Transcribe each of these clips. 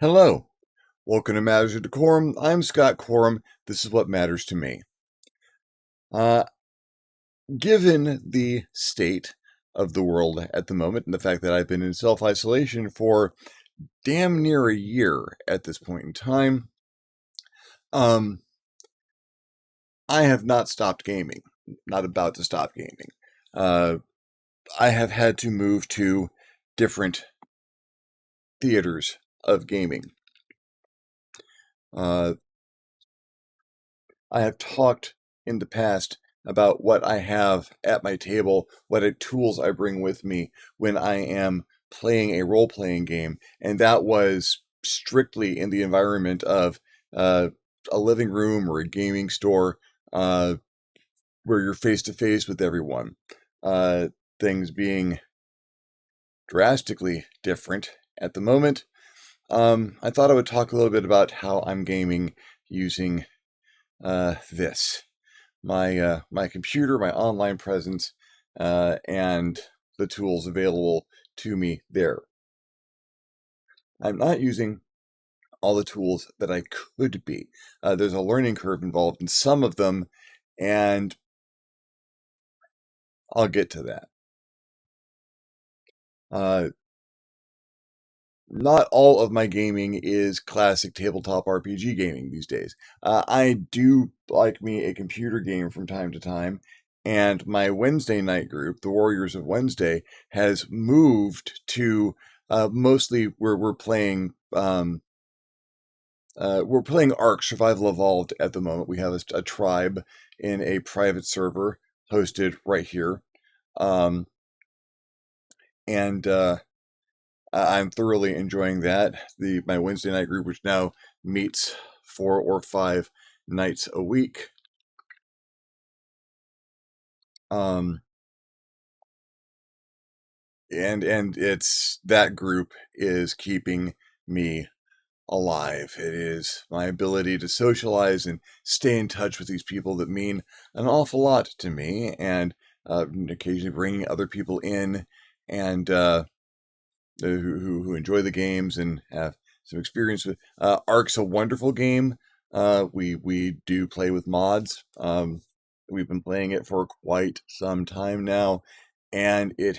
Hello, welcome to Matters of DeCorum. I'm Scott Corum. This is what matters to me. Uh, Given the state of the world at the moment and the fact that I've been in self-isolation for damn near a year at this point in time, I have not stopped gaming. Not about to stop gaming. I have had to move to different theaters of gaming. I have talked in the past about what I have at my table, what tools I bring with me when I am playing a role-playing game, and that was strictly in the environment of uh, a living room or a gaming store uh, where you're face-to-face with everyone. Uh, Things being drastically different at the moment. I thought I would talk a little bit about how I'm gaming using this. My computer, my online presence, and the tools available to me there. I'm not using all the tools that I could be. There's a learning curve involved in some of them, and I'll get to that. Not all of my gaming is classic tabletop RPG gaming these days. I do like me a computer game from time to time, and my Wednesday night group, the Warriors of Wednesday, has moved to mostly where we're playing Ark Survival Evolved at the moment. We have a tribe in a private server hosted right here, um, and I'm thoroughly enjoying that. My Wednesday night group, which now meets 4 or 5 nights a week. Um, and it's that group is keeping me alive. It is my ability to socialize and stay in touch with these people that mean an awful lot to me, and occasionally bringing other people in and who enjoy the games and have some experience with. Ark's a wonderful game. We do play with mods. We've been playing it for quite some time now, and it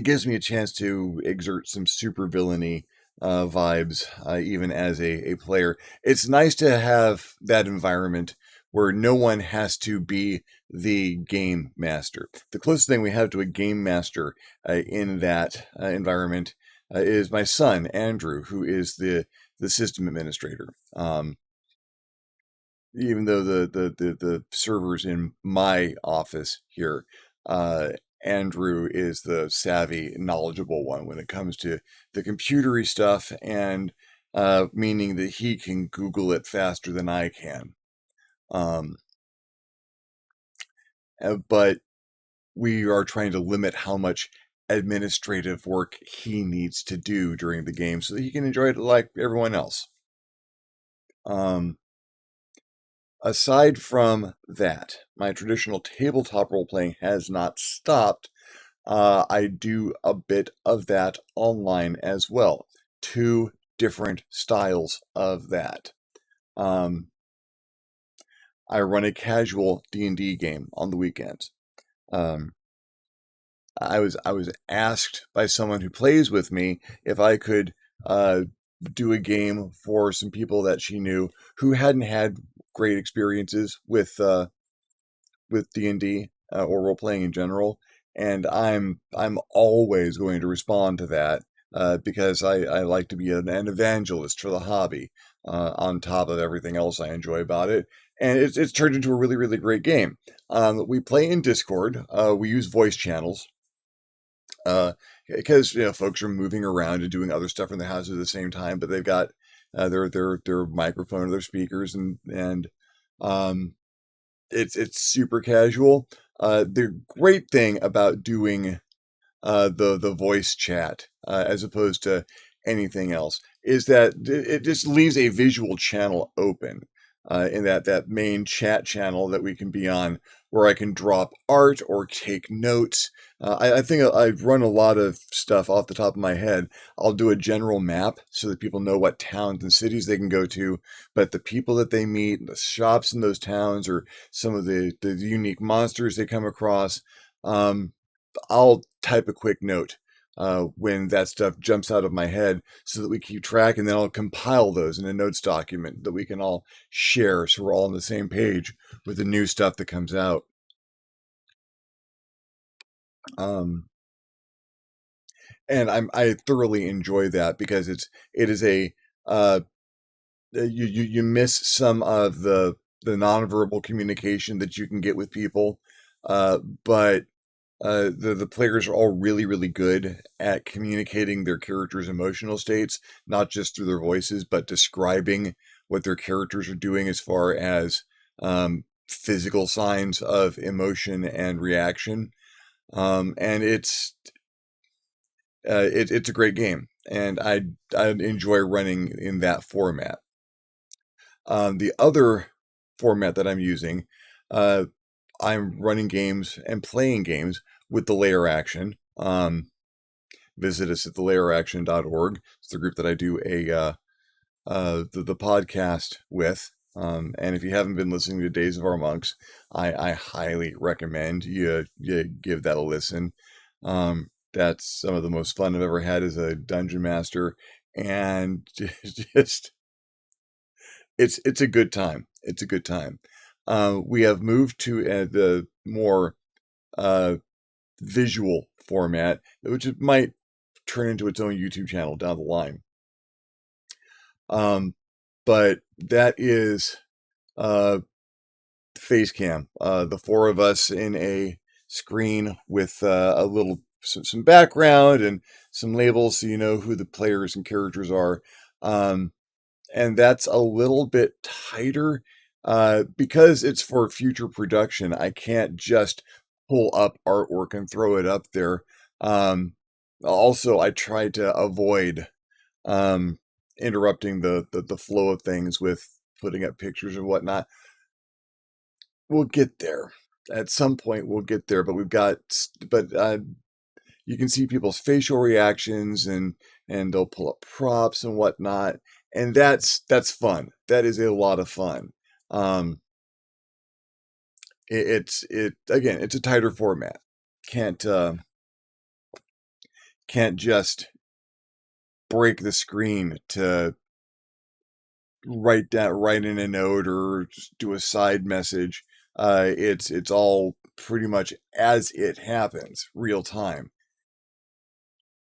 gives me a chance to exert some super villainy vibes, even as a player. It's nice to have that environment where no one has to be the game master. The closest thing we have to a game master in that environment is my son, Andrew, who is the system administrator. Even though the servers in my office here, Andrew is the savvy, knowledgeable one when it comes to the computery stuff, and meaning that he can Google it faster than I can. Um, but we are trying to limit how much administrative work he needs to do during the game so that he can enjoy it like everyone else. Aside from that, my traditional tabletop role playing has not stopped. I do a bit of that online as well. Two different styles of that. I run a casual D&D game on the weekends. Um, I was asked by someone who plays with me if I could do a game for some people that she knew who hadn't had great experiences with D&D or role playing in general, and I'm always going to respond to that because I like to be an evangelist for the hobby on top of everything else I enjoy about it, and it's turned into a really really great game. We play in Discord. We use voice channels because folks are moving around and doing other stuff in their houses at the same time, but they've got their microphone or their speakers, and um, it's super casual. The great thing about doing the voice chat as opposed to anything else is that it just leaves a visual channel open. in that main chat channel that we can be on, where I can drop art or take notes. I think I run a lot of stuff off the top of my head. I'll do a general map so that people know what towns and cities they can go to, but the people that they meet, the shops in those towns, or some of the unique monsters they come across, um, I'll type a quick note when that stuff jumps out of my head so that we keep track, and then I'll compile those in a notes document that we can all share so we're all on the same page with the new stuff that comes out. Um, and I thoroughly enjoy that because it is a uh, you miss some of the nonverbal communication that you can get with people, but the players are all really good at communicating their characters' emotional states, not just through their voices, but describing what their characters are doing as far as physical signs of emotion and reaction. And it's a great game, and I enjoy running in that format. The other format that I'm using, uh, I'm running games and playing games with the layer action. Visit us at thelayeraction.org. It's the group that I do the podcast with. And if you haven't been listening to Days of Our Monks, I highly recommend you give that a listen. That's some of the most fun I've ever had as a dungeon master, and just it's a good time. It's a good time. We have moved to the more uh, visual format, which might turn into its own YouTube channel down the line. But that is face cam. The four of us in a screen with a little some background and some labels so you know who the players and characters are. And that's a little bit tighter because it's for future production. I can't just pull up artwork and throw it up there. Also, I try to avoid um, interrupting the flow of things with putting up pictures and whatnot. We'll get there. At some point, we'll get there, but you can see people's facial reactions and they'll pull up props and whatnot, and that's fun. That is a lot of fun. Um, it again, it's a tighter format. Can't uh, can't just break the screen to write in a note or just do a side message. It's all pretty much as it happens, real time.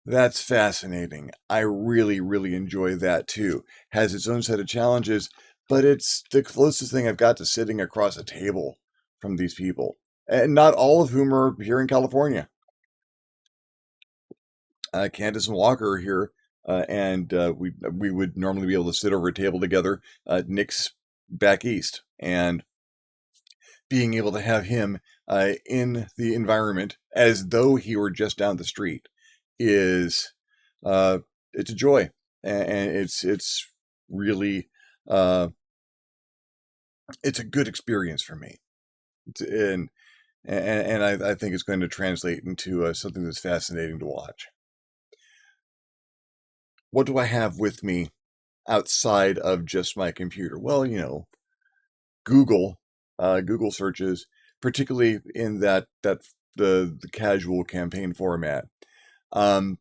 That's fascinating. I really enjoy that too. Has its own set of challenges, but it's the closest thing I've got to sitting across a table from these people, and not all of whom are here in California. Candace and Walker are here, and we would normally be able to sit over a table together. Nick's back east, and being able to have him in the environment as though he were just down the street is it's a joy, and it's really uh, it's a good experience for me, and I think it's going to translate into something that's fascinating to watch. What do I have with me outside of just my computer? Well, Google, Google searches, particularly in that the casual campaign format. Um,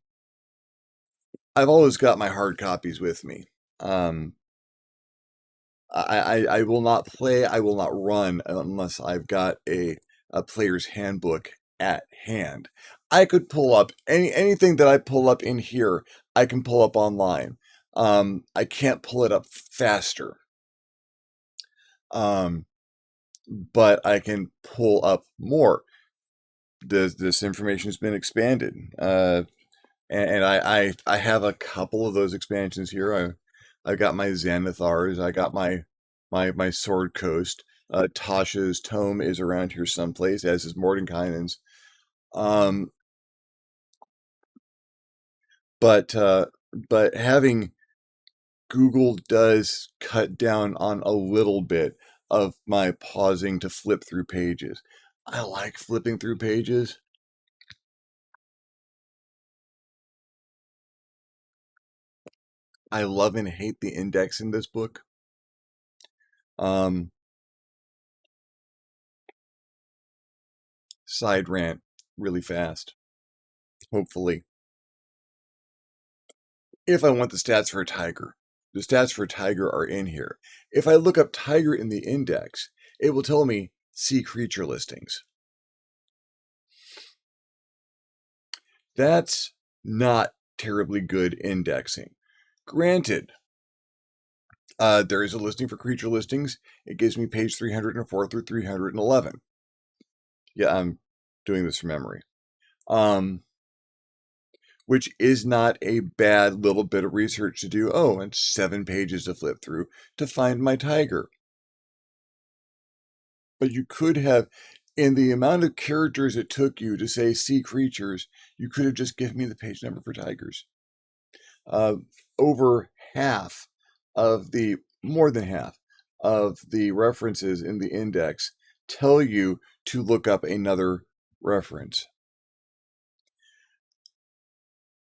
I've always got my hard copies with me. Um, I will not play, I will not run unless I've got a player's handbook at hand. I could pull up anything that I pull up in here, I can pull up online. I can't pull it up faster. Um, but I can pull up more. This information has been expanded. And I have a couple of those expansions here. I got my Xanathars. I got my Sword Coast. Tasha's tome is around here someplace, as is Mordenkainen's. Um, but uh, but having Google does cut down on a little bit of my pausing to flip through pages. I like flipping through pages. I love and hate the index in this book. Side rant really fast, hopefully. If I want the stats for a tiger, the stats for a tiger are in here. If I look up tiger in the index, it will tell me see creature listings. That's not terribly good indexing. Granted, there is a listing for creature listings. It gives me page 304 through 311. Yeah, I'm doing this from memory. Which is not a bad little bit of research to do. Oh, and 7 pages to flip through to find my tiger. But you could have, in the amount of characters it took you to say see creatures, you could have just given me the page number for tigers. Over half of the, more than half of the references in the index tell you to look up another reference.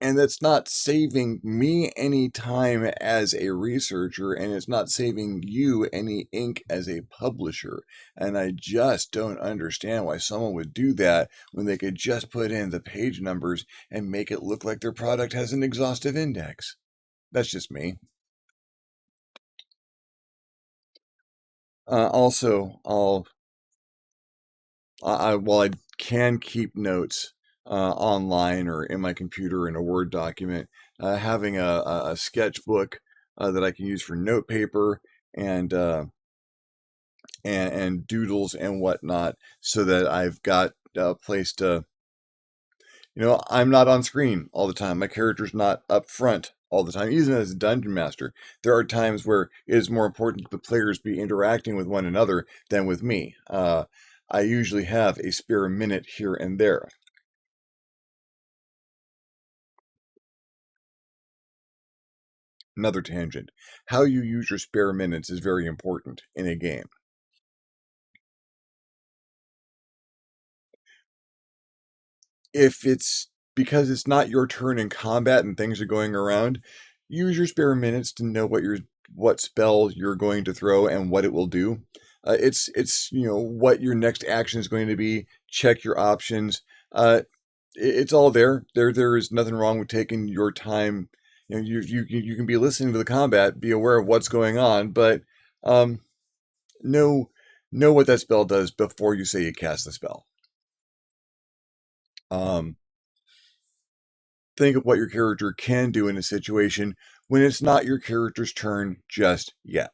And that's not saving me any time as a researcher, and it's not saving you any ink as a publisher. And I just don't understand why someone would do that when they could just put in the page numbers and make it look like their product has an exhaustive index. That's just me. Also, while I can keep notes online or in my computer in a Word document, having a sketchbook that I can use for note paper and doodles and whatnot, so that I've got a place to, I'm not on screen all the time. My character's not up front all the time. Even as a dungeon master, there are times where it is more important that the players be interacting with one another than with me. I usually have a spare minute here and there. Another tangent. How you use your spare minutes is very important in a game. If it's because it's not your turn in combat and things are going around, use your spare minutes to know what spell you're going to throw and what it will do. It's what your next action is going to be. Check your options. It's all there. There is nothing wrong with taking your time. You can be listening to the combat, be aware of what's going on, but know what that spell does before you say you cast the spell. Think of what your character can do in a situation when it's not your character's turn just yet.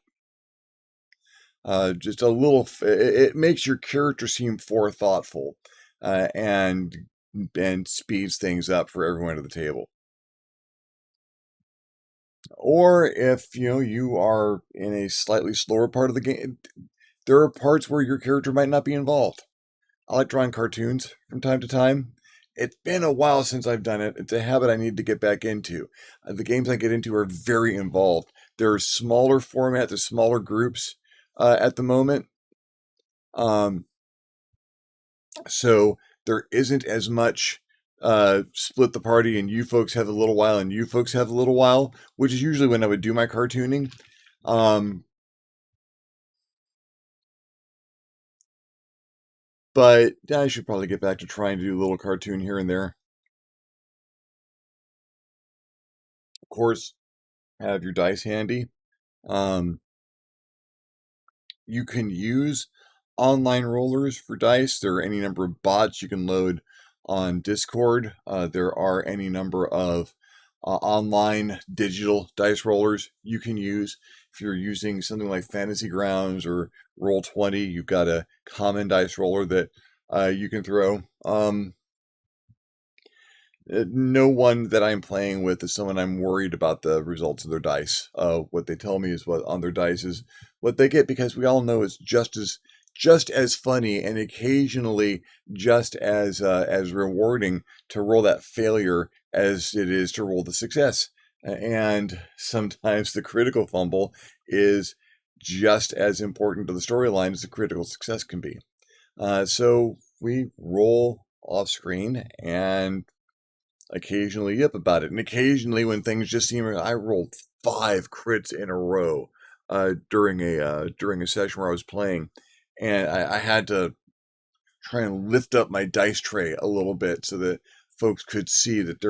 Just a little, it makes your character seem thoughtful, and speeds things up for everyone at the table. Or if you are in a slightly slower part of the game, there are parts where your character might not be involved. I like drawing cartoons from time to time. It's been a while since I've done it. It's a habit I need to get back into. The games I get into are very involved. They're smaller format, they're smaller groups at the moment. So there isn't as much split the party and you folks have a little while and you folks have a little while, which is usually when I would do my cartooning. But I should probably get back to trying to do a little cartoon here and there. Of course, have your dice handy. You can use online rollers for dice. There are any number of bots you can load on Discord. There are any number of online digital dice rollers you can use. If you're using something like Fantasy Grounds or Roll20, you've got a common dice roller that you can throw. No one that I'm playing with is someone I'm worried about the results of their dice. What they tell me is what on their dice is what they get, because we all know it's just as funny and occasionally just as rewarding to roll that failure as it is to roll the success. And sometimes the critical fumble is just as important to the storyline as the critical success can be. So we roll off screen and occasionally yip about it. And occasionally, when things just seem, I rolled 5 crits in a row during a session where I was playing, and I had to try and lift up my dice tray a little bit so that folks could see that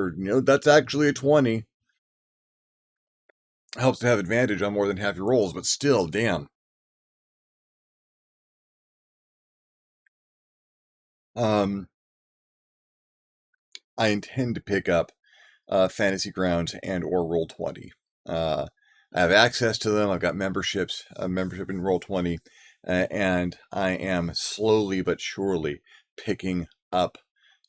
that's actually a 20. Helps to have advantage on more than half your rolls, but still, damn. Um, I intend to pick up Fantasy Grounds and or Roll20. I have access to them. I've got membership in Roll20, and I am slowly but surely picking up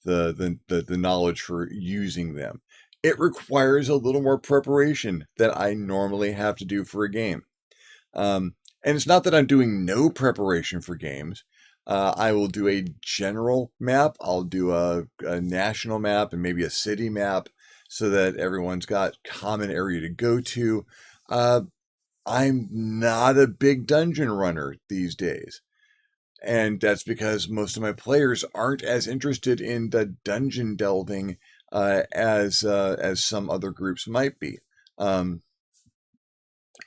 the knowledge for using them. It requires a little more preparation that I normally have to do for a game. And it's not that I'm doing no preparation for games. I will do a general map. I'll do a national map and maybe a city map so that everyone's got common area to go to. Uh, I'm not a big dungeon runner these days. And that's because most of my players aren't as interested in the dungeon delving as some other groups might be.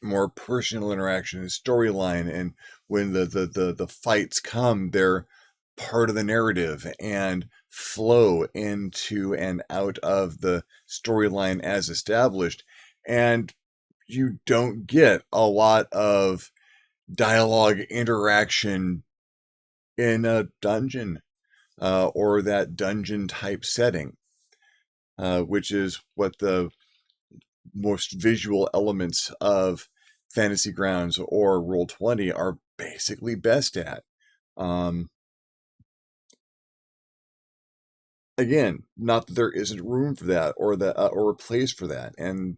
More personal interaction and storyline, and when the fights come, they're part of the narrative and flow into and out of the storyline as established. And you don't get a lot of dialogue interaction in a dungeon or that dungeon type setting, which is what the most visual elements of Fantasy Grounds or Roll20 are basically best at. Um, Again, not that there isn't room for that or a place for that, and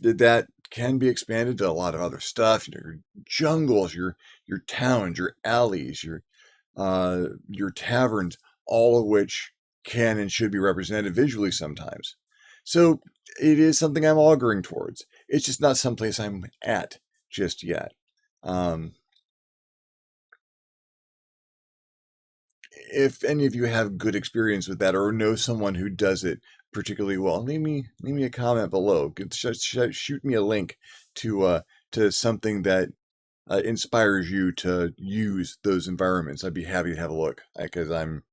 that can be expanded to a lot of other stuff. Your jungles, your towns, your alleys, your taverns, all of which can and should be represented visually sometimes. So it is something I'm auguring towards. It's just not someplace I'm at just yet. Um, if any of you have good experience with that or know someone who does it particularly well, leave me a comment below. Shoot me a link to something that inspires you to use those environments. I'd be happy to have a look because I'm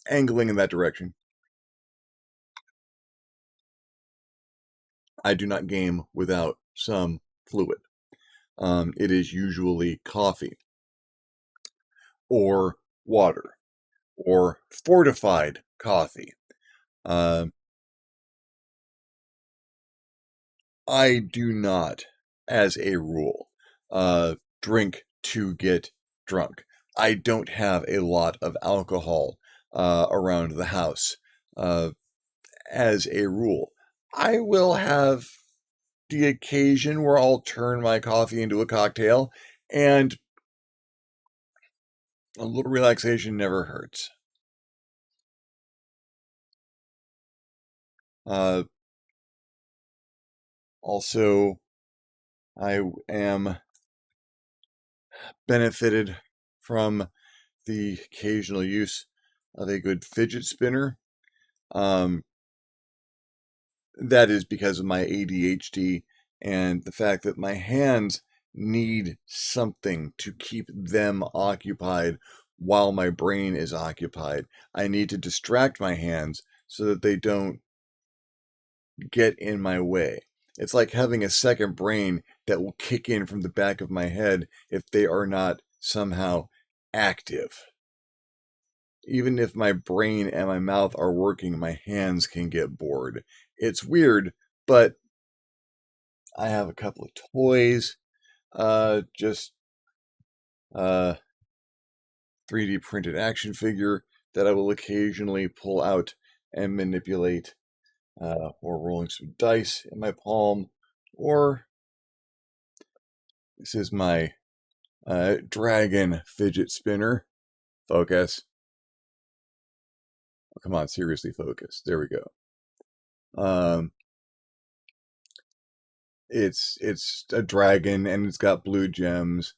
angling in that direction. I do not game without some fluid. It is usually coffee or water or fortified coffee. Uh, I do not, as a rule, drink to get drunk. I don't have a lot of alcohol around the house as a rule. I will have the occasion where I'll turn my coffee into a cocktail, and a little relaxation never hurts. Uh, Also, I am benefited from the occasional use of a good fidget spinner. Um, that is because of my ADHD and the fact that my hands need something to keep them occupied while my brain is occupied. I need to distract my hands so that they don't get in my way. It's like having a second brain that will kick in from the back of my head if they are not somehow active. Even if my brain and my mouth are working, my hands can get bored. It's weird, but I have a couple of toys, just uh 3D printed action figure that I will occasionally pull out and manipulate, or rolling some dice in my palm, or this is my dragon fidget spinner. Focus. Oh, come on, seriously, focus. There we go. Um, it's a dragon, and it's got blue gems,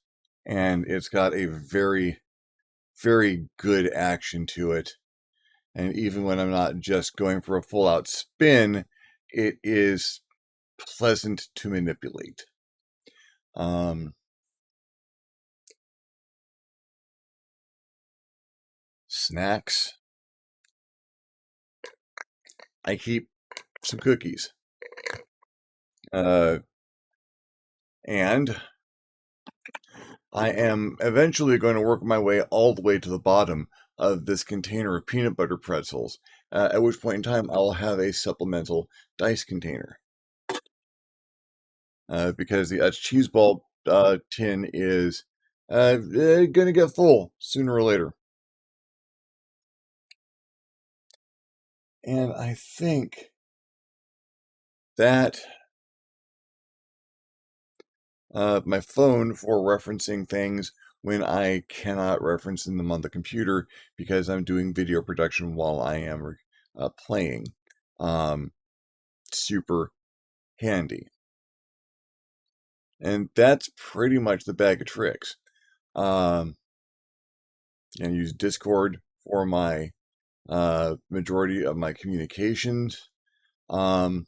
and it's got a very, very good action to it. And even when I'm not just going for a full out spin, it is pleasant to manipulate. Snacks. I keep some cookies. And I am eventually going to work my way all the way to the bottom of this container of peanut butter pretzels, at which point in time I'll have a supplemental dice container. Because the cheese ball tin is going to get full sooner or later. And I think that my phone for referencing things when I cannot reference them on the computer because I'm doing video production while I am playing. Super handy. And that's pretty much the bag of tricks. And use Discord for my majority of my communications. And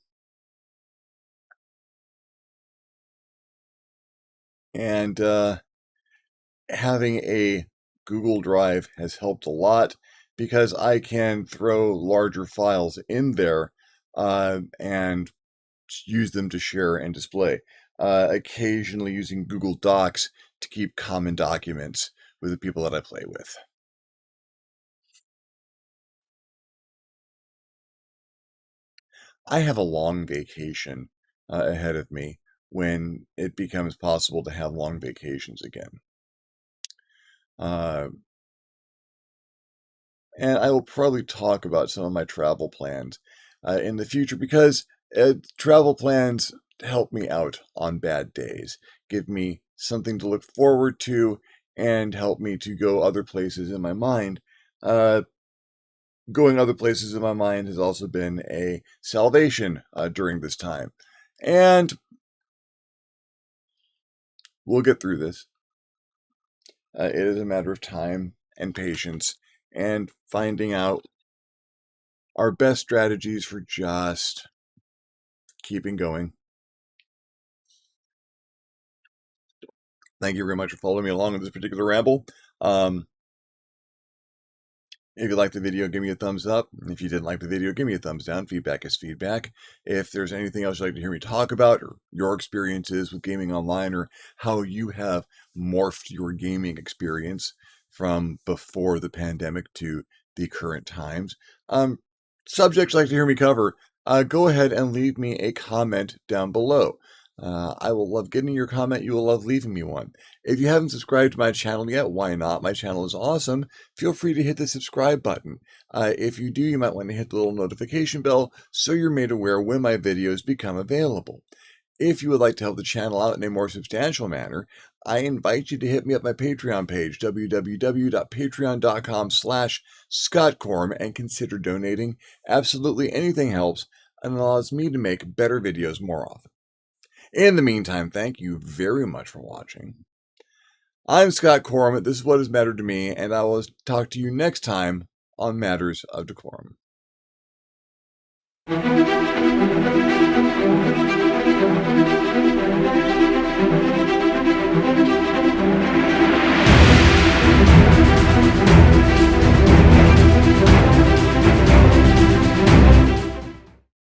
having a Google Drive has helped a lot because I can throw larger files in there and use them to share and display. Occasionally using Google Docs to keep common documents with the people that I play with. I have a long vacation ahead of me when it becomes possible to have long vacations again. And I will probably talk about some of my travel plans in the future because travel plans help me out on bad days, give me something to look forward to, and help me to go other places in my mind. Going other places in my mind has also been a salvation during this time. And we'll get through this. It is a matter of time and patience and finding out our best strategies for just keeping going. Thank you very much for following me along in this particular ramble. If you liked the video, give me a thumbs up. If you didn't like the video, give me a thumbs down. Feedback is feedback. If there's anything else you'd like to hear me talk about, or your experiences with gaming online, or how you have morphed your gaming experience from before the pandemic to the current times, subjects you'd like to hear me cover, go ahead and leave me a comment down below. I will love getting your comment. You will love leaving me one. If you haven't subscribed to my channel yet, why not? My channel is awesome. Feel free to hit the subscribe button. If you do, you might want to hit the little notification bell so you're made aware when my videos become available. If you would like to help the channel out in a more substantial manner, I invite you to hit me up my Patreon page, www.patreon.com/ScottCorm, and consider donating. Absolutely anything helps and allows me to make better videos more often. In the meantime, thank you very much for watching. I'm Scott Corum. This is what has mattered to me, and I will talk to you next time on Matters of Decorum.